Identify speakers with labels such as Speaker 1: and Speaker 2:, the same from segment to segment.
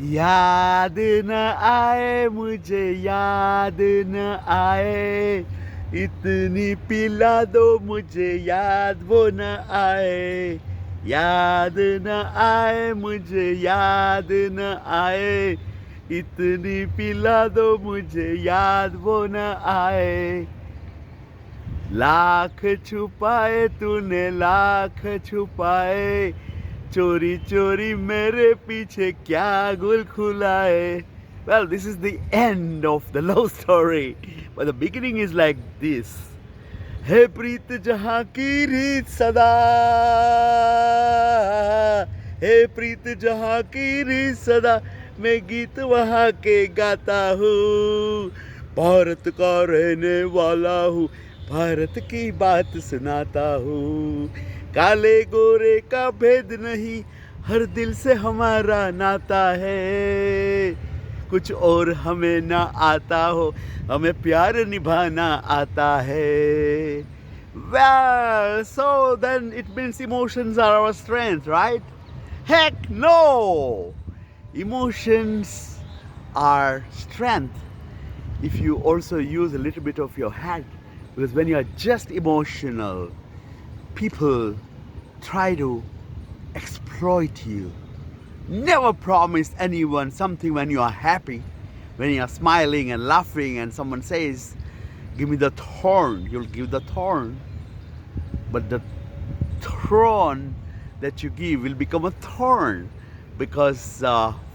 Speaker 1: याद न आए मुझे, याद न आए, इतनी पिला दो मुझे याद वो न आए। याद न आए मुझे, याद न आए, इतनी पिला दो मुझे याद वो न आए। लाख छुपाए तूने लाख छुपाए, चोरी चोरी मेरे पीछे क्या गुल खुलाए. Well, this is the end of the love story, but the beginning is like this. हे प्रीत जहाँ की रीत सदा, हे प्रीत जहाँ की रीत सदा, मैं गीत वहाँ के गाता हूँ. भारत का रहने वाला हूँ, भारत की बात सुनाता हूँ. काले गोरे का भेद नहीं, हर दिल से हमारा नाता है. कुछ और हमें ना आता हो, हमें प्यार निभाना आता है. Well, so then it means emotions are our strength, right? Heck no! Emotions are strength if you also use a little bit of your head. Because when you are just emotional, people try to exploit you. Never promise anyone something when you are happy, when you are smiling and laughing and someone says, give me the thorn, you'll give the thorn. But the thorn that you give will become a thorn, because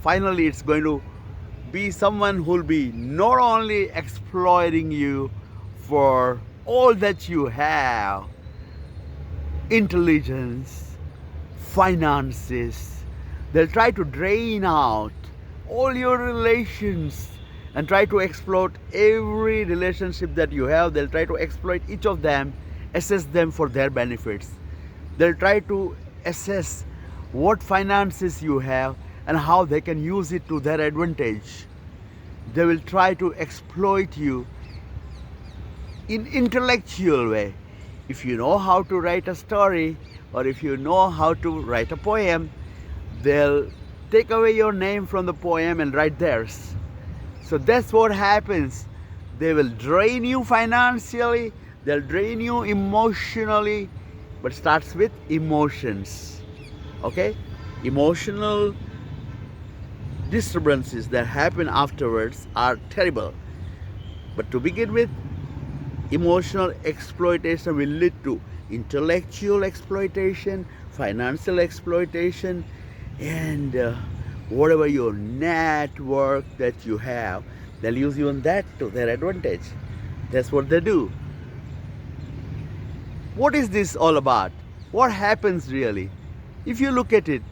Speaker 1: finally it's going to be someone who will be not only exploiting you for all that you have, intelligence, finances. They'll try to drain out all your relations and try to exploit every relationship that you have. They'll try to exploit each of them, assess them for their benefits. They'll try to assess what finances you have and how they can use it to their advantage. They will try to exploit you in intellectual way. If you know how to write a story, or if you know how to write a poem, they'll take away your name from the poem and write theirs. So that's what happens. They will drain you financially, they'll drain you emotionally, but starts with emotions. Okay? Emotional disturbances that happen afterwards are terrible. But to begin with, emotional exploitation will lead to intellectual exploitation, financial exploitation, and whatever your network that you have, they'll use even that to their advantage. That's what they do. What is this all about? What happens really? If you look at it,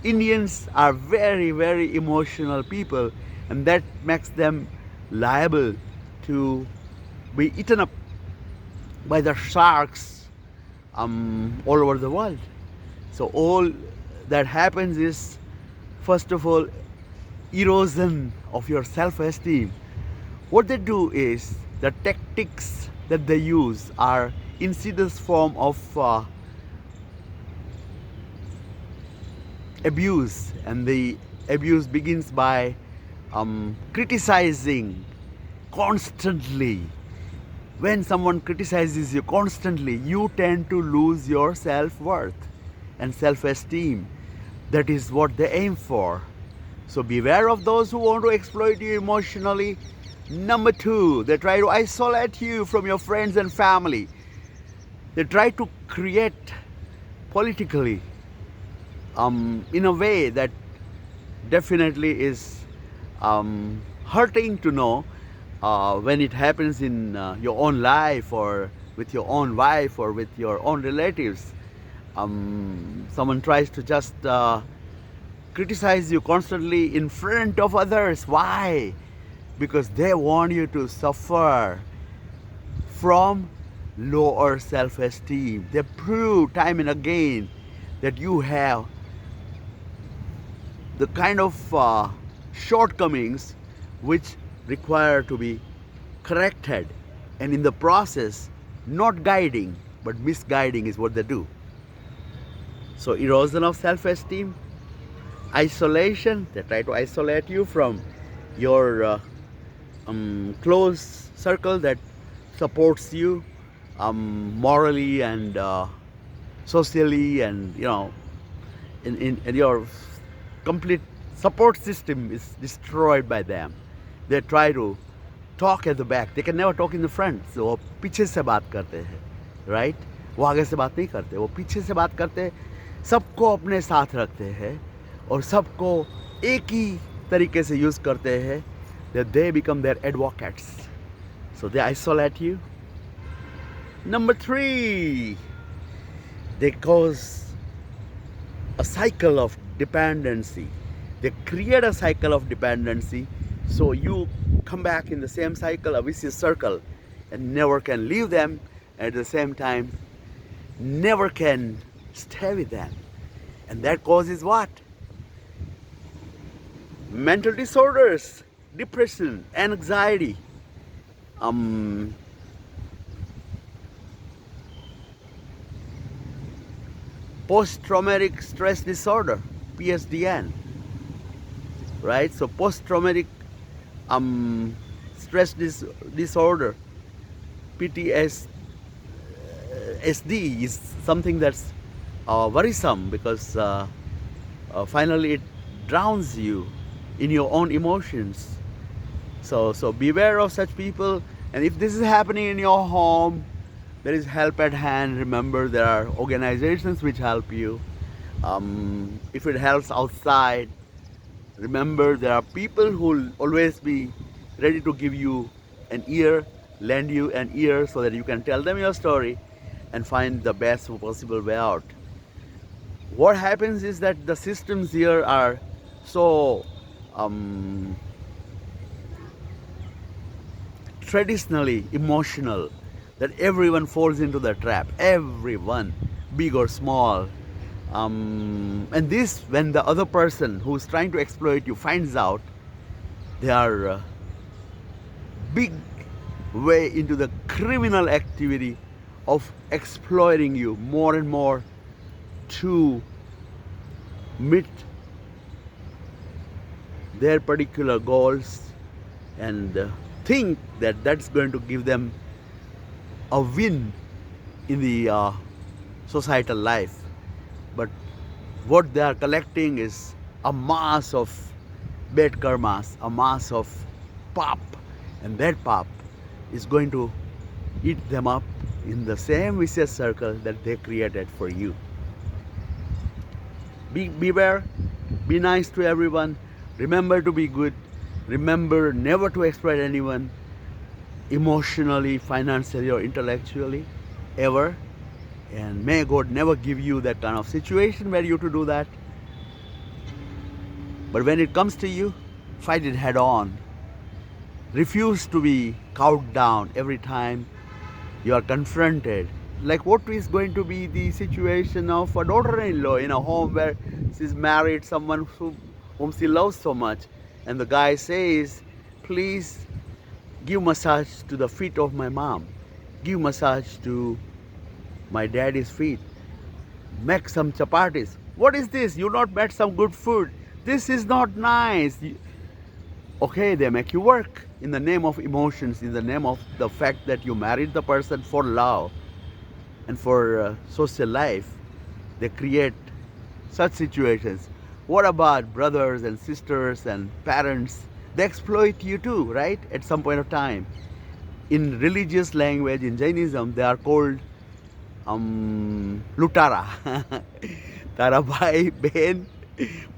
Speaker 1: Indians are very, very emotional people, and that makes them liable to be eaten up by the sharks all over the world. So all that happens is, first of all, erosion of your self-esteem. What they do is, the tactics that they use are insidious form of abuse, and the abuse begins by criticizing constantly. When someone criticizes you constantly, you tend to lose your self-worth and self-esteem. That is what they aim for. So beware of those who want to exploit you emotionally. Number two, they try to isolate you from your friends and family. They try to create politically in a way that definitely is hurting to know when it happens in your own life, or with your own wife, or with your own relatives. Someone tries to just criticize you constantly in front of others. Why? Because they want you to suffer from lower self-esteem. They prove time and again that you have the kind of shortcomings which require to be corrected, and in the process, not guiding but misguiding is what they do. So erosion of self-esteem, isolation. They try to isolate you from your close circle that supports you morally and socially, and in your complete support system is destroyed by them. They try to talk at the back. They can never talk in the front. So वो पीछे से बात करते हैं, right? वो आगे से बात नहीं करते, वो पीछे से बात करते हैं, सबको अपने साथ रखते हैं और सबको एक ही तरीके से यूज़ करते हैं. That they become their advocates. So they isolate you. Number 3, they cause a cycle of dependency. They create a cycle of dependency, so you come back in the same cycle, a vicious circle, and never can leave them. At the same time, never can stay with them. And that causes what? Mental disorders, depression, anxiety, post-traumatic stress disorder, PSDN, right? So post-traumatic stress disorder, PTSD, is something that's worrisome because finally it drowns you in your own emotions. So beware of such people. And if this is happening in your home, there is help at hand. Remember, there are organizations which help you. If it helps outside, remember there are people who will always be ready to give you an ear, lend you an ear so that you can tell them your story and find the best possible way out. What happens is that the systems here are so traditionally emotional that everyone falls into the trap. Everyone, big or small. And this, when the other person who's trying to exploit you finds out, they are big way into the criminal activity of exploiting you more and more to meet their particular goals, and think that that's going to give them a win in the societal life. But what they are collecting is a mass of bad karmas, a mass of pap, and that pap is going to eat them up in the same vicious circle that they created for you. Beware, be nice to everyone, remember to be good, remember never to exploit anyone emotionally, financially, or intellectually, ever. And may God never give you that kind of situation where you to do that. But when it comes to you, fight it head on. Refuse to be cowed down every time you are confronted. Like, what is going to be the situation of a daughter-in-law in a home where she's married someone whom she loves so much, and the guy says, please give massage to the feet of my mom, give massage to my daddy's feet, make some chapatis. What is this? You not made some good food. This is not nice. Okay, they make you work in the name of emotions, in the name of the fact that you married the person for love and for social life. They create such situations. What about brothers and sisters and parents? They exploit you too, right? At some point of time. In religious language, in Jainism, they are called lutara. Tara bhai, ben,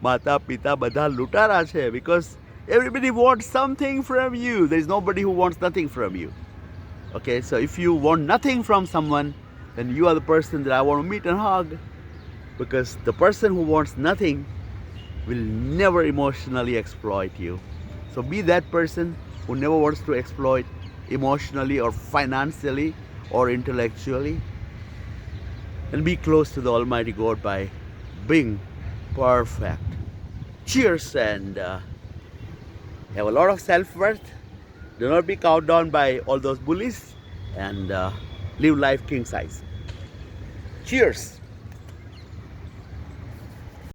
Speaker 1: mata, pita, badha lutara che, because everybody wants something from you. There is nobody who wants nothing from you. Okay, so if you want nothing from someone, then you are the person that I want to meet and hug. Because the person who wants nothing will never emotionally exploit you. So be that person who never wants to exploit emotionally or financially or intellectually. And be close to the Almighty God by being perfect. Cheers, and have a lot of self-worth. Do not be cowed down by all those bullies, and live life king size. Cheers.